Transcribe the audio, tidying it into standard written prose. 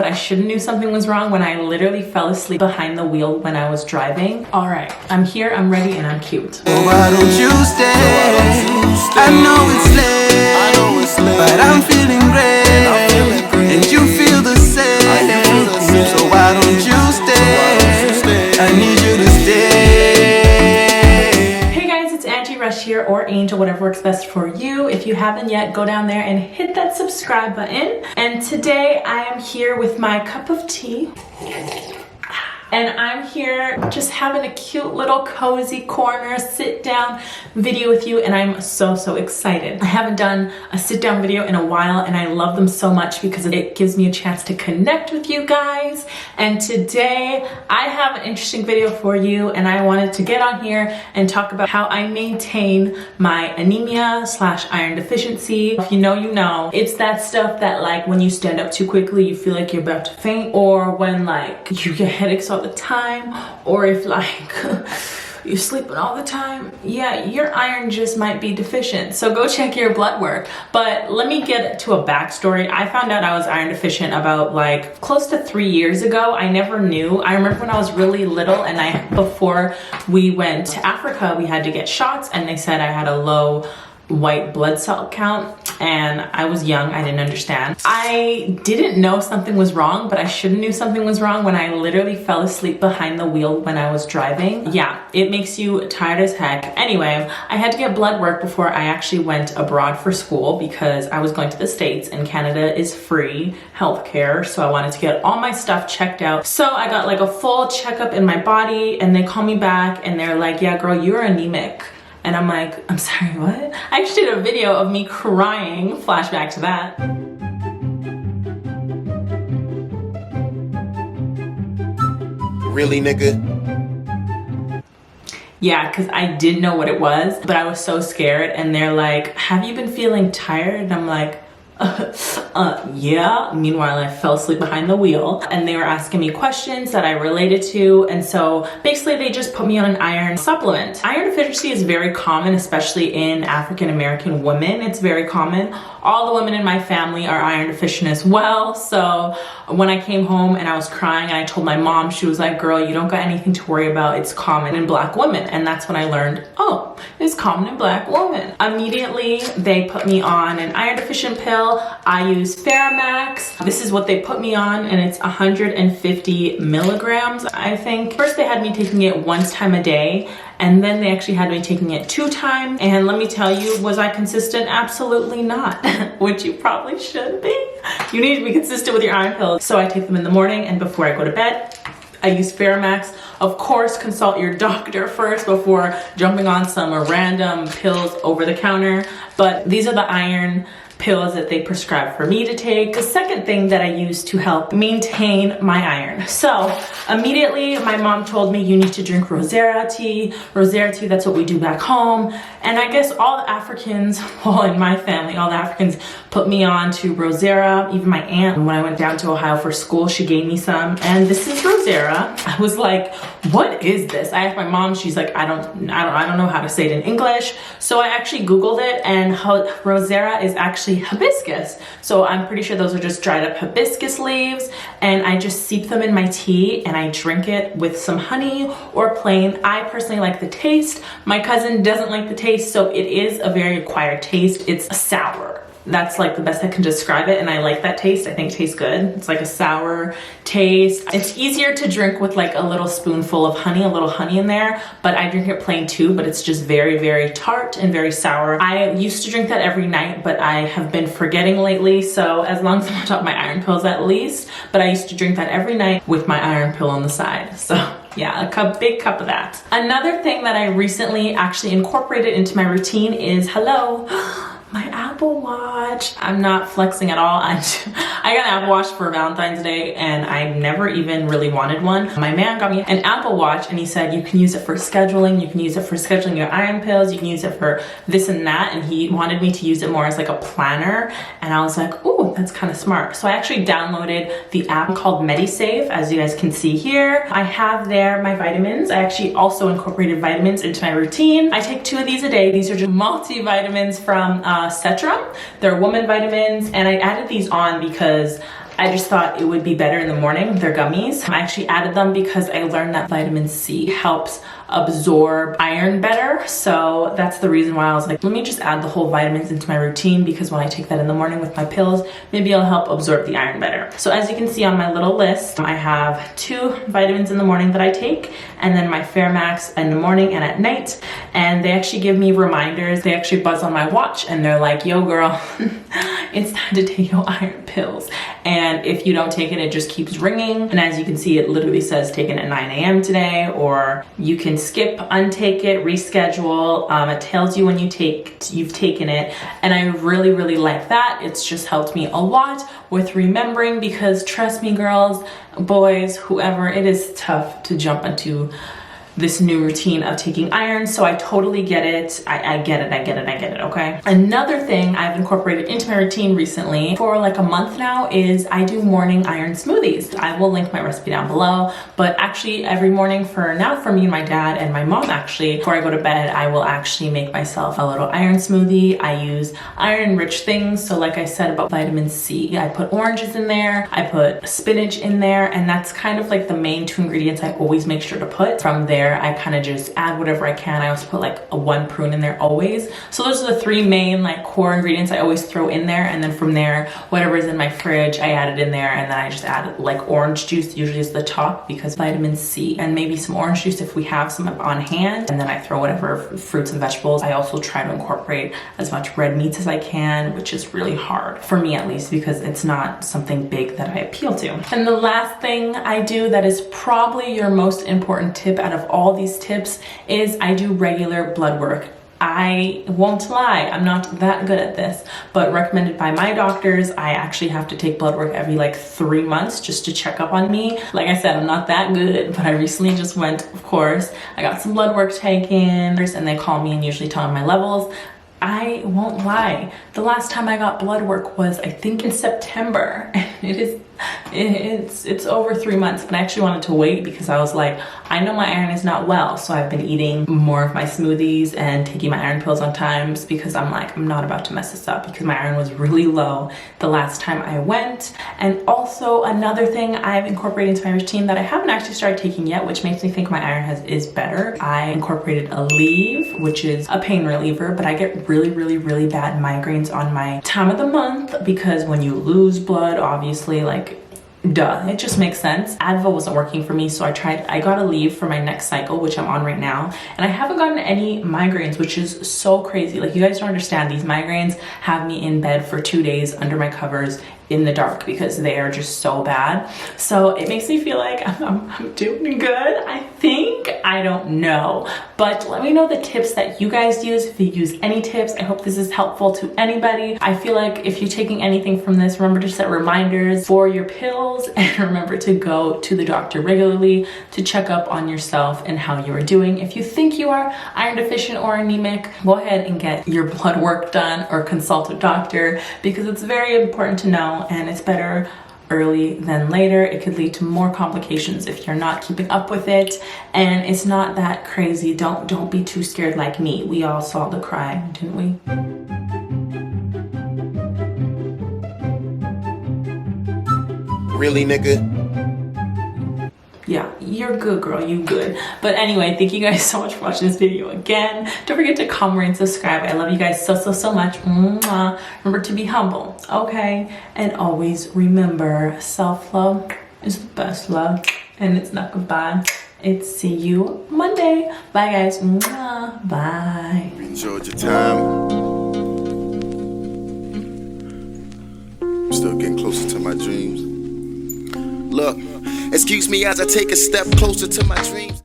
I should have knew something was wrong when I literally fell asleep behind the wheel when I was driving. All right, I'm here, I'm ready, and I'm cute. Oh, why don't you stay? I know it's late, but I'm feeling great, and you feel the same. So why don't you stay? I need you to stay. Here or Angel, whatever works best for you. If you haven't yet, go down there and hit that subscribe button. And today I am here with my cup of tea. And I'm here just having a cute little cozy corner sit down video with you, and I'm so excited. I haven't done a sit down video in a while, and I love them so much because it gives me a chance to connect with you guys. And today I have an interesting video for you, and I wanted to get on here and talk about how I maintain my anemia / iron deficiency. If you know, you know. It's that stuff that, like, when you stand up too quickly, you feel like you're about to faint, or when like you get headaches all the time, or if like you're sleeping all the time. Yeah, your iron just might be deficient, so go check your blood work. But let me get to a backstory. I found out I was iron deficient about like close to 3 years ago. I never knew. I remember when I was really little, and before we went to Africa, we had to get shots, and they said I had a low white blood cell count, and I was young, I didn't understand. I didn't know something was wrong, but I should have knew something was wrong when I literally fell asleep behind the wheel when I was driving. Yeah, it makes you tired as heck. Anyway, I had to get blood work before I actually went abroad for school because I was going to the States, and Canada is free healthcare, so I wanted to get all my stuff checked out. So I got like a full checkup in my body, and they call me back and they're like, yeah girl, you're anemic. And I'm like, I'm sorry, what? I actually did a video of me crying, flashback to that. Really, nigga? Yeah, because I didn't know what it was, but I was so scared. And they're like, have you been feeling tired? And I'm like, yeah. Meanwhile, I fell asleep behind the wheel, and they were asking me questions that I related to. And so basically they just put me on an iron supplement. Iron deficiency is very common, especially in African American women. It's very common. All the women in my family are iron deficient as well. So when I came home and I was crying, and I told my mom, she was like, girl, you don't got anything to worry about. It's common in Black women. And that's when I learned, oh, it's common in Black women. Immediately, they put me on an iron deficient pill. I use Ferromax. This is what they put me on, and it's 150 milligrams, I think. First, they had me taking it once time a day, and then they actually had me taking it 2 times. And let me tell you, was I consistent? Absolutely not, which you probably should be. You need to be consistent with your iron pills. So I take them in the morning, and before I go to bed, I use Ferromax. Of course, consult your doctor first before jumping on some random pills over the counter. But these are the iron pills that they prescribe for me to take. The second thing that I use to help maintain my iron. So immediately my mom told me you need to drink rosera tea. Rosera tea, that's what we do back home. And I guess all the Africans, well, in my family, all the Africans put me on to rosera. Even my aunt, when I went down to Ohio for school, she gave me some, and this is rosera. I was like, what is this? I asked my mom, she's like, I don't know how to say it in English. So I actually Googled it, and rosera is actually hibiscus. So I'm pretty sure those are just dried up hibiscus leaves, and I just steep them in my tea and I drink it with some honey or plain. I personally like the taste. My cousin doesn't like the taste, so it is a very acquired taste. It's sour. That's like the best I can describe it, and I like that taste. I think it tastes good. It's like a sour taste. It's easier to drink with like a little spoonful of honey, a little honey in there, but I drink it plain too, but it's just very tart and very sour. I used to drink that every night, but I have been forgetting lately, so as long as I'm on top of my iron pills at least, but I used to drink that every night with my iron pill on the side. So yeah, big cup of that. Another thing that I recently actually incorporated into my routine is, hello, my Apple Watch. I'm not flexing at all. I got an Apple Watch for Valentine's Day, and I never even really wanted one. My man got me an Apple Watch, and he said you can use it for scheduling, you can use it for scheduling your iron pills, you can use it for this and that, and he wanted me to use it more as like a planner, and I was like, ooh, that's kind of smart. So I actually downloaded the app called MediSafe, as you guys can see here. I have there my vitamins. I actually also incorporated vitamins into my routine. I take 2 of these a day. These are just multivitamins from Cetrum. They're woman vitamins, and I added these on because I just thought it would be better in the morning. They're gummies. I actually added them because I learned that vitamin C helps absorb iron better. So that's the reason why I was like, let me just add the whole vitamins into my routine, because when I take that in the morning with my pills, maybe it'll help absorb the iron better. So as you can see on my little list, I have 2 vitamins in the morning that I take, and then my Fairmax in the morning and at night. And they actually give me reminders. They actually buzz on my watch and they're like, yo girl, it's time to take your iron pills. And if you don't take it, it just keeps ringing. And as you can see, it literally says taken at 9 a.m. today, or you can skip, untake it, reschedule. It tells you when you've taken it. And I really, really like that. It's just helped me a lot with remembering, because trust me, girls, boys, whoever, it is tough to jump into this new routine of taking iron. So I totally get it. I get it, okay? Another thing I've incorporated into my routine recently for like a month now is I do morning iron smoothies. I will link my recipe down below, but actually every morning for me and my dad and my mom, actually, before I go to bed, I will actually make myself a little iron smoothie. I use iron rich things. So like I said about vitamin C, I put oranges in there, I put spinach in there, and that's kind of like the main 2 ingredients I always make sure to put. From there, I kind of just add whatever I can. I also put like a 1 prune in there always. So those are the 3 main like core ingredients I always throw in there. And then from there, whatever is in my fridge, I add it in there. And then I just add like orange juice, usually is the top, because vitamin C, and maybe some orange juice if we have some on hand. And then I throw whatever fruits and vegetables. I also try to incorporate as much red meats as I can, which is really hard for me, at least, because it's not something big that I appeal to. And the last thing I do that is probably your most important tip out of all these tips is I do regular blood work. I won't lie, I'm not that good at this, but recommended by my doctors. I actually have to take blood work every like 3 months just to check up on me. Like I said, I'm not that good, but I recently just went, of course. I got some blood work taken, and they call me and usually tell me my levels. I won't lie, the last time I got blood work was, I think, in September. It's over 3 months, but I actually wanted to wait because I was like, I know my iron is not well, so I've been eating more of my smoothies and taking my iron pills on times, because I'm like, I'm not about to mess this up, because my iron was really low the last time I went. And also another thing I've incorporated into my routine that I haven't actually started taking yet, which makes me think my iron is better. I incorporated Aleve, which is a pain reliever, but I get really bad migraines on my time of the month, because when you lose blood, obviously, like, duh, it just makes sense. Advil wasn't working for me, so I got Aleve for my next cycle, which I'm on right now, and I haven't gotten any migraines, which is so crazy. Like, you guys don't understand, these migraines have me in bed for 2 days under my covers in the dark, because they are just so bad. So it makes me feel like I'm doing good, I think. I don't know, but let me know the tips that you guys use, if you use any tips. I hope this is helpful to anybody. I feel like if you're taking anything from this, remember to set reminders for your pills, and remember to go to the doctor regularly to check up on yourself and how you are doing. If you think you are iron deficient or anemic, go ahead and get your blood work done or consult a doctor, because it's very important to know. And it's better early than later. It could lead to more complications if you're not keeping up with it, and it's not that crazy. Don't be too scared like me. We all saw the crime, didn't we? Really, nigga? Yeah, you're good, girl, you good. But anyway, thank you guys so much for watching this video again. Don't forget to comment and subscribe. I love you guys so much. Mwah. Remember to be humble, okay? And always remember, self-love is the best love, and it's not goodbye. It's see you Monday. Bye, guys. Mwah. Bye. Enjoyed your time. I'm still getting closer to my dreams. Look, excuse me as I take a step closer to my dreams.